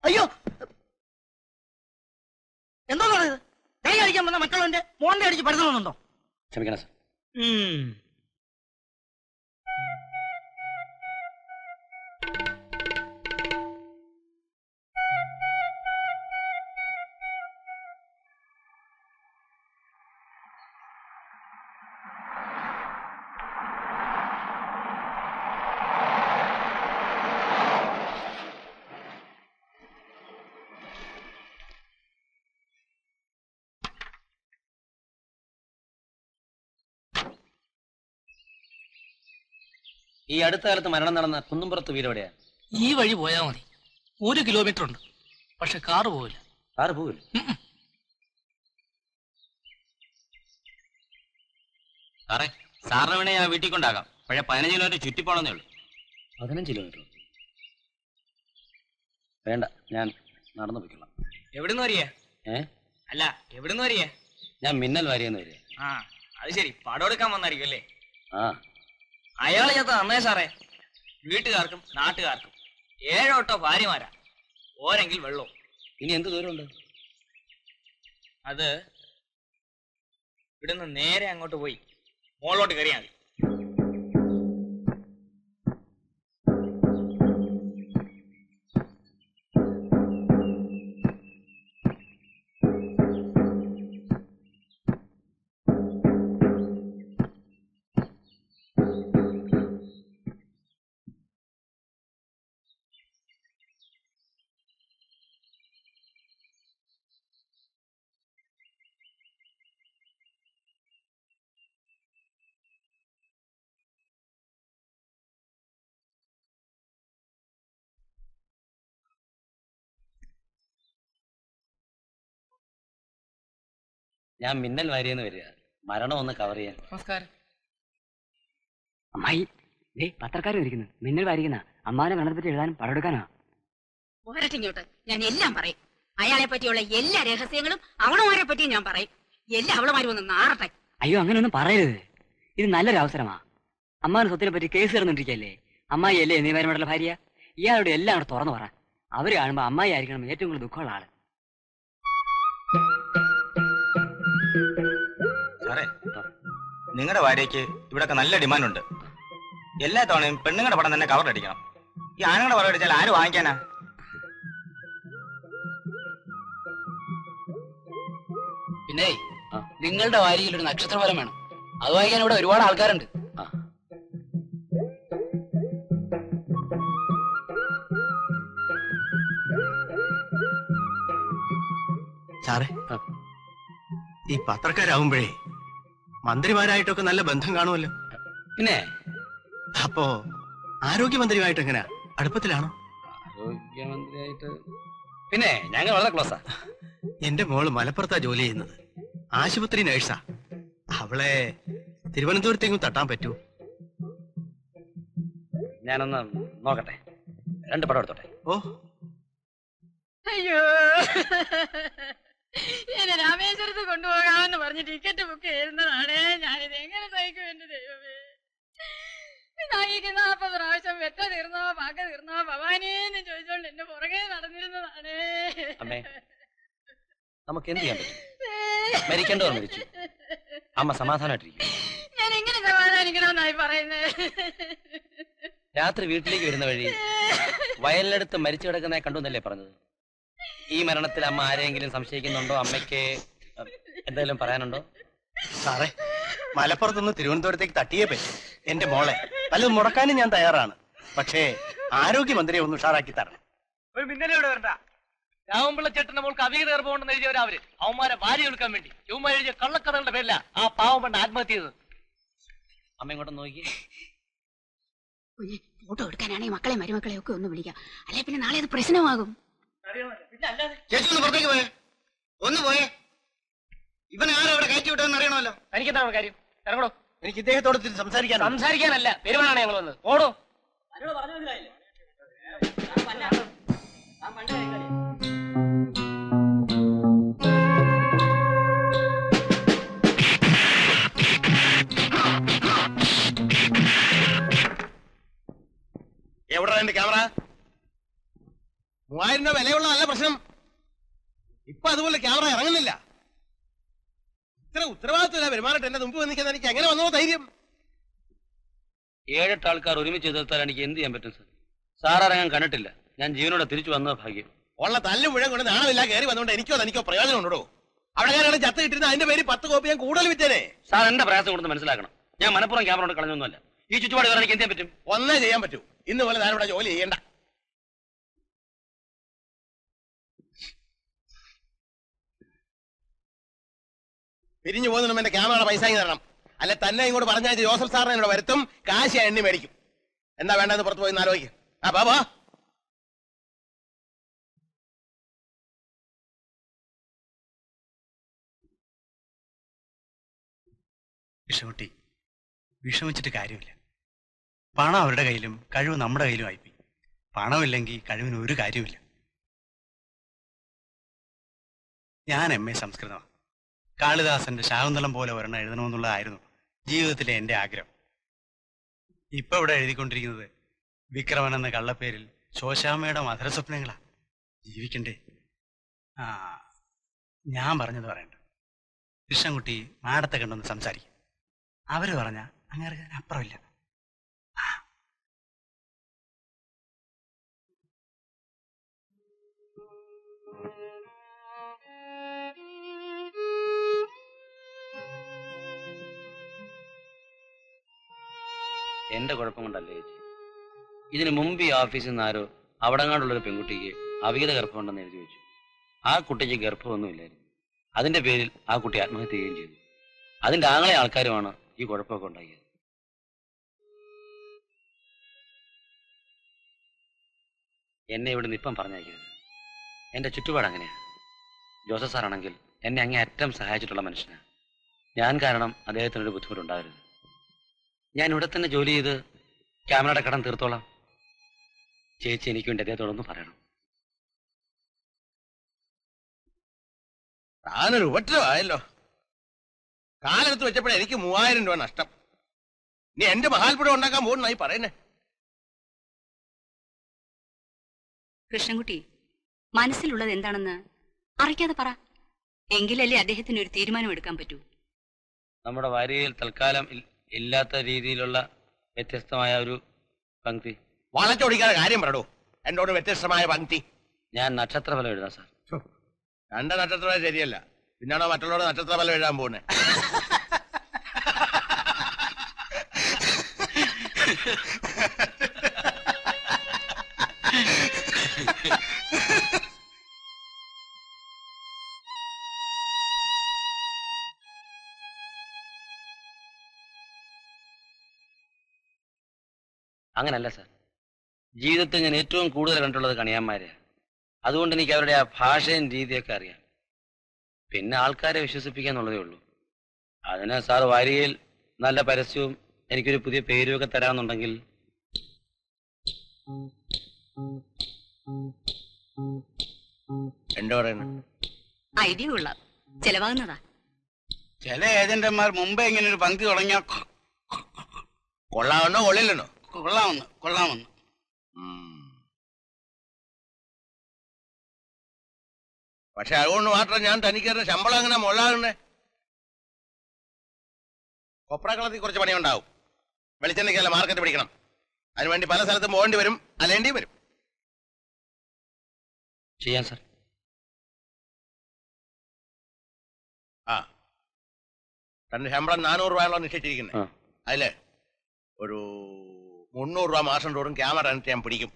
അയ്യോ, എന്തോന്നാണ് ഇത്? കൈ അടിക്കാൻ വന്ന മറ്റുള്ളവന്റെ മോണ്ടെ അടിച്ച് പരുത്തണമെന്നുണ്ടോ? ക്ഷമിക്കണം സാർ. ഈ അടുത്ത കാലത്ത് മരണം നടന്ന കുന്നുംപുറത്ത് വീട് എവിടെയാ? ഈ വഴി പോയാൽ മതി. 1 കിലോമീറ്റർ ഉണ്ട്. പക്ഷെ കാറ് പോവില്ല. കാറ് പോവില്ല? സാറേ, സാറിന് വേണേ ഞാൻ വീട്ടിൽ കൊണ്ടാകാം. പക്ഷെ 15 കിലോമീറ്റർ ചുറ്റിപ്പോണെന്നേ ഉള്ളൂ. 15 കിലോമീറ്റർ വേണ്ട, ഞാൻ നടന്നു പോയിക്കൊള്ളാം. എവിടുന്ന് വരിക? അല്ല, എവിടുന്ന് വരിക? ഞാൻ മിന്നൽ വാരിയെന്ന് വരിക. ആ, അത് ശരി. പടം എടുക്കാൻ വന്നായിരിക്കും അല്ലേ? ആ, അയാളെ ചത്ത നന്നേ സാറേ. വീട്ടുകാർക്കും നാട്ടുകാർക്കും 7 ഓട്ടോ ഭാര്യമാരാ. ഓരെങ്കിൽ വെള്ളവും. ഇനി എന്ത് ദൂരമുണ്ട്? അത് ഇവിടുന്ന് നേരെ അങ്ങോട്ട് പോയി മോളോട്ട് കയറിയാൽ മതി. ഞാൻ മിന്നൽ വാരിയെന്ന് വരിക. മരണം ഒന്ന് കവർ ചെയ്യാൻ. നമസ്കാരം. അമ്മായി, പത്രക്കാരും ഇരിക്കുന്നു. മിന്നൽ വാരിക്കുന്ന അമ്മാനെ മരണത്തെ പറ്റി എഴുതാനും പടം എടുക്കാനാ. പോരട്ടിങ്ങോട്ട്, ഞാൻ എല്ലാം പറയും. അയാളെ പറ്റിയുള്ള എല്ലാ രഹസ്യങ്ങളും അവളുമാരെ പറ്റിയും ഞാൻ പറയും. എല്ലാ അവളുമാരും ഒന്ന് നാറട്ടെ. അയ്യോ, അങ്ങനെയൊന്നും പറയരുത്. ഇത് നല്ലൊരു അവസരമാ. അമ്മാന്റെ സ്വത്തിനെ പറ്റി കേസ് കിടന്നിരിക്കല്ലേ. അമ്മായി അല്ലേ നിയമപരമായിട്ടുള്ള ഭാര്യ. ഇയാളോട് എല്ലാം അവിടെ തുറന്നു പറ. അവര് കാണുമ്പോ അമ്മായി ആയിരിക്കണം ഏറ്റവും കൂടുതൽ ദുഃഖമുള്ള ആള്. സാറേ, നിങ്ങളുടെ ഭാര്യയ്ക്ക് ഇവിടൊക്കെ നല്ല ഡിമാൻഡുണ്ട്. എല്ലാ തവണയും പെണ്ണുങ്ങളുടെ പടം തന്നെ കവർ അടിക്കണം. ഈ ആണുങ്ങളുടെ പടം അടിച്ചാൽ ആര് വാങ്ങിക്കാനാ? പിന്നെ നിങ്ങളുടെ വാരിയിൽ ഒരു നക്ഷത്രഫലം വേണം. അത് വായിക്കാൻ ഇവിടെ ഒരുപാട് ആൾക്കാരുണ്ട്. സാറേ, ഈ പത്രക്കാരാവുമ്പോഴേ മന്ത്രിമാരായിട്ടൊക്കെ നല്ല ബന്ധം കാണുമല്ലോ. പിന്നെ അപ്പോ ആരോഗ്യമന്ത്രിയുമായിട്ട് എങ്ങനെയാ? അടുപ്പത്തിലാണോ? ആരോഗ്യമന്ത്രിയായിട്ട് പിന്നെ ഞങ്ങൾ വളരെ ക്ലോസാ. എന്റെ മോള് മലപ്പുറത്താ ജോലി ചെയ്യുന്നത്. ആശുപത്രി നഴ്സാ. അവളെ തിരുവനന്തപുരത്തേക്കും തട്ടാൻ പറ്റൂ? ഞാനൊന്ന് നോക്കട്ടെ. 2 പടം എടുത്തോട്ടെ. ഓ, അയ്യോ, എന്നെ രാമേശ്വരത്ത് കൊണ്ടുപോകാമെന്ന് പറഞ്ഞ് ടിക്കറ്റ് ബുക്ക് ചെയ്യുന്നതാണ്. ഞാനിത് എങ്ങനെ സഹിക്കും എന്റെ ദൈവമേ? നായിക്ക് 40 പ്രാവശ്യം വെട്ട തീർന്നോ പാക്ക തീർന്നോ ഭവാനിന്ന് ചോദിച്ചോണ്ട് എന്റെ പുറകെ നടന്നിരുന്നതാണ്. നമുക്ക് എന്ത് ചെയ്യാൻ പറ്റും? മരിക്കേണ്ടവർ മരിച്ചു. അമ്മ സമാധാനമായിട്ടിരിക്കും. ഞാൻ എങ്ങനെ സമാധാനിക്കണമെന്നായി പറയുന്നത്? രാത്രി വീട്ടിലേക്ക് വരുന്ന വഴി വയലിനടുത്ത് മരിച്ചു കിടക്കുന്നതായി കണ്ടു എന്നല്ലേ പറഞ്ഞത്? ഈ മരണത്തിൽ അമ്മ ആരെങ്കിലും സംശയിക്കുന്നുണ്ടോ? അമ്മയ്ക്ക് എന്തെങ്കിലും പറയാനുണ്ടോ? സാറേ, മലപ്പുറത്തുനിന്ന് തിരുവനന്തപുരത്തേക്ക് തട്ടിയേ പറ്റും. എന്റെ മോളെ പലതും മുടക്കാനും ഞാൻ തയ്യാറാണ്. പക്ഷേ ആരോഗ്യമന്ത്രിയെ ഒന്ന് ഉഷാറാക്കി തരണം. ഒരു മിന്നലെ ഇവിടെ വരണ്ട. രാമപിള്ള ചേട്ടന്റെ മോൾക്ക് അവിഹിത ഗർഭമുണ്ടെന്ന് എഴുതിയവരാ അവര്. അവന്മാരെ ഭാര്യ എടുക്കാൻ വേണ്ടി ഇവന്മാർ എഴുതിയ കള്ളക്കഥകളുടെ പേരില ആ പാവം പെണ്ണ് ആത്മഹത്യ ചെയ്തത്. അമ്മ ഇങ്ങോട്ട് നോക്കി. ഫോട്ടോ എടുക്കാനാണെങ്കിൽ മക്കളെ മരുമക്കളെ ഒക്കെ ഒന്ന് വിളിക്കാം. അല്ലെ പിന്നെ നാളെ അത് പ്രശ്നമാകും. ചേച്ചി ഒന്ന് പുറത്തേക്ക് പോയേ. ഒന്ന് പോയേ. ഇവൻ ആരോ അവിടെ കയറ്റി വിട്ടതെന്ന് അറിയണമല്ലോ. എനിക്കെന്താണ് കാര്യം? ഇറങ്ങണോ? എനിക്ക് ഇദ്ദേഹത്തോട് സംസാരിക്കാനല്ല, പെരുമാറാണ് ഞങ്ങൾ വന്നത്. ഓടോ. എവിടെ എന്റെ ക്യാമറ? 3000 രൂപ വിലയുള്ള നല്ല പ്രശ്നം? ഇപ്പൊ അതുപോലെ ക്യാമറ ഇറങ്ങുന്നില്ല. ഇത്ര ഉത്തരവാദിത്തമില്ല പെരുമാറിട്ട് എന്റെ മുമ്പ് വന്നിരിക്കുന്ന എനിക്ക് എങ്ങനെ വന്നോ ധൈര്യം? 7-8 ആൾക്കാർ ഒരുമിച്ച് എതിർത്താൽ എനിക്ക് എന്ത് ചെയ്യാൻ പറ്റും സാർ? സാർ ഇറങ്ങാൻ കണ്ടിട്ടില്ല. ഞാൻ ജീവനോടെ തിരിച്ചു വന്നത് ഭാഗ്യം. ഉള്ള തല്ലും മുഴുവൻ കൊണ്ട് നാണമില്ല കയറി വന്നുകൊണ്ട് എനിക്കോ പ്രയോജനം ഉണ്ടോ? അവിടെ ഞാനാണ് ചത്ത് കിട്ടുന്ന അതിന്റെ പേര് 10 കോപ്പി ഞാൻ കൂടുതൽ വിറ്റേനെ. സാർ എന്റെ പ്രയാസം കൊണ്ടൊന്ന് മനസ്സിലാക്കണം. ഞാൻ മനഃപൂർവ്വം ക്യാമറ കൊണ്ട് കളഞ്ഞൊന്നുമല്ല. ഈ ചുറ്റുപാട് വേറെ എനിക്ക് എന്ത് ചെയ്യാൻ പറ്റും? ഒന്നേ ചെയ്യാൻ പറ്റൂ. ഇന്ന് പോലെ ഞാൻ ഇവിടെ ജോലി ചെയ്യണ്ട. പിരിഞ്ഞു പോകുന്ന എന്റെ ക്യാമറയുടെ പൈസ തരണം. അല്ലെ തന്നെ ഇങ്ങോട്ട് പറഞ്ഞാൽ ജോസഫ് സാറിനെ ഇവിടെ വരുത്തും, കാശ് എണ്ണി മേടിക്കും. എന്താ വേണ്ടെന്ന് പുറത്തു പോയി ആലോചിക്കും. ആ ബാബാ വിഷമുട്ടി, വിഷമിച്ചിട്ട് കാര്യമില്ല. പണം അവരുടെ കയ്യിലും കഴിവ് നമ്മുടെ കയ്യിലും ആയിപ്പോയി. പണമില്ലെങ്കിൽ കഴിവിന് ഒരു കാര്യമില്ല. ഞാൻ MA സംസ്കൃതമാണ്. കാളിദാസന്റെ ശാകുന്തളം പോലെ ഒരെണ്ണം എഴുതണമെന്നുള്ളതായിരുന്നു ജീവിതത്തിലെ എൻ്റെ ആഗ്രഹം. ഇപ്പൊ ഇവിടെ എഴുതിക്കൊണ്ടിരിക്കുന്നത് വിക്രമൻ എന്ന കള്ളപ്പേരിൽ ശോശാമ്മയുടെ മധുരസ്വപ്നങ്ങളാ. ജീവിക്കണ്ടേ? ആ, ഞാൻ പറഞ്ഞത് പറയണ്ട. കൃഷ്ണൻകുട്ടി മാഡത്തെ കണ്ടൊന്ന് സംസാരിക്കും. അവര് പറഞ്ഞ അങ്ങനെ അപ്പുറമില്ല. എന്റെ കുഴപ്പം കൊണ്ടല്ലേ ചേച്ചി. ഇതിനു മുമ്പ് ഈ ഓഫീസിൽ നിന്ന് ആരോ അവിടെങ്ങാണ്ടുള്ളൊരു പെൺകുട്ടിക്ക് അവിഹിത ഗർഭമുണ്ടെന്ന് എഴുതി വെച്ചു. ആ കുട്ടിക്ക് ഗർഭമൊന്നുമില്ലായിരുന്നു. അതിന്റെ പേരിൽ ആ കുട്ടി ആത്മഹത്യ ചെയ്യുകയും ചെയ്തു. അതിന്റെ ആങ്ങളെ ആൾക്കാരുമാണ് ഈ കുഴപ്പമൊക്കെ ഉണ്ടാക്കിയത്. എന്നെ ഇവിടെ നിപ്പം പറഞ്ഞയക്കരുത്. എന്റെ ചുറ്റുപാട് അങ്ങനെയാ. ജോസഫ് സാറാണെങ്കിൽ എന്നെ അങ്ങേ അറ്റം സഹായിച്ചിട്ടുള്ള മനുഷ്യനാണ്. ഞാൻ കാരണം അദ്ദേഹത്തിനൊരു ബുദ്ധിമുട്ടുണ്ടാകരുത്. ഞാൻ ഇവിടെ തന്നെ ജോലി ചെയ്ത് ക്യാമറയുടെ കടം തീർത്തോളാം. ചേച്ചി എനിക്ക് വേണ്ടി അദ്ദേഹത്തോടൊന്ന് പറയണം. താനൊരു ഉപദ്രവമായല്ലോ. കാലെടുത്ത് വെച്ചപ്പോഴേ എനിക്ക് 3000 രൂപ നഷ്ടം. നീ എന്റെ മഹാത്ഭുതം ഉണ്ടാക്കാൻ പോകുന്നായി പറയുന്നേ. കൃഷ്ണൻകുട്ടി, മനസ്സിലുള്ളത് എന്താണെന്ന് അറിയിക്കാതെ പറ. എങ്കിലല്ലേ അദ്ദേഹത്തിന് ഒരു തീരുമാനം എടുക്കാൻ പറ്റൂ. നമ്മുടെ വാരികയിൽ തൽക്കാലം ഇല്ലാത്ത രീതിയിലുള്ള വ്യത്യസ്തമായ ഒരു പങ്ക്തി. വളച്ചൊടിക്കാതെ കാര്യം പറയൂ. എന്നോട് വ്യത്യസ്തമായ പങ്ക്തി. ഞാൻ നക്ഷത്രഫലം എഴുതാം സാർ. എന്റെ നക്ഷത്രം ശരിയല്ല, പിന്നാണോ മറ്റുള്ളവരുടെ നക്ഷത്രഫലം എഴുതാൻ പോകുന്നേ? അങ്ങനല്ല സാർ. ജീവിതത്തിൽ ഞാൻ ഏറ്റവും കൂടുതൽ കണ്ടുള്ളത് കണിയാന്മാരെയാണ്. അതുകൊണ്ട് എനിക്ക് അവരുടെ ആ ഭാഷയും രീതിയൊക്കെ അറിയാം. പിന്നെ ആൾക്കാരെ വിശ്വസിപ്പിക്കാന്നുള്ളതേ ഉള്ളൂ. അതിന് സാർ വാരികയിൽ നല്ല പരസ്യവും എനിക്കൊരു പുതിയ പേരും ഒക്കെ തരാമെന്നുണ്ടെങ്കിൽ. എന്താ പറയുന്നു? ഐഡിയ കൊള്ളാം, ചെലവാകുന്നതാ. ചില ഏജന്റന്മാർ മുമ്പേ ഇങ്ങനെ ഒരു പങ്ക്തി തുടങ്ങിയ കൊള്ളാമെന്നോ കൊള്ളില്ലെന്നോ? കൊള്ളാമെന്ന്. പക്ഷെ അതുകൊണ്ട് മാത്രം ഞാൻ തനിക്ക് ശമ്പളം അങ്ങനെ മുള്ളാകുന്നേ. കൊപ്രാക്കളത്തിൽ കുറച്ച് പണിയുണ്ടാവും. വെളിച്ചെണ്ണയ്ക്കല്ല മാർക്കറ്റ് പിടിക്കണം. അതിനുവേണ്ടി പല സ്ഥലത്തും പോകേണ്ടി വരും, അലേണ്ടിയും വരും. ചെയ്യാം സാർ. ആ, തന്റെ ശമ്പളം 400 രൂപയാണല്ലോ നിശ്ചയിച്ചിരിക്കുന്നത്. അതില് ഒരു 300 രൂപ മാസം തോറും ക്യാമറ ഞാൻ പിടിക്കും.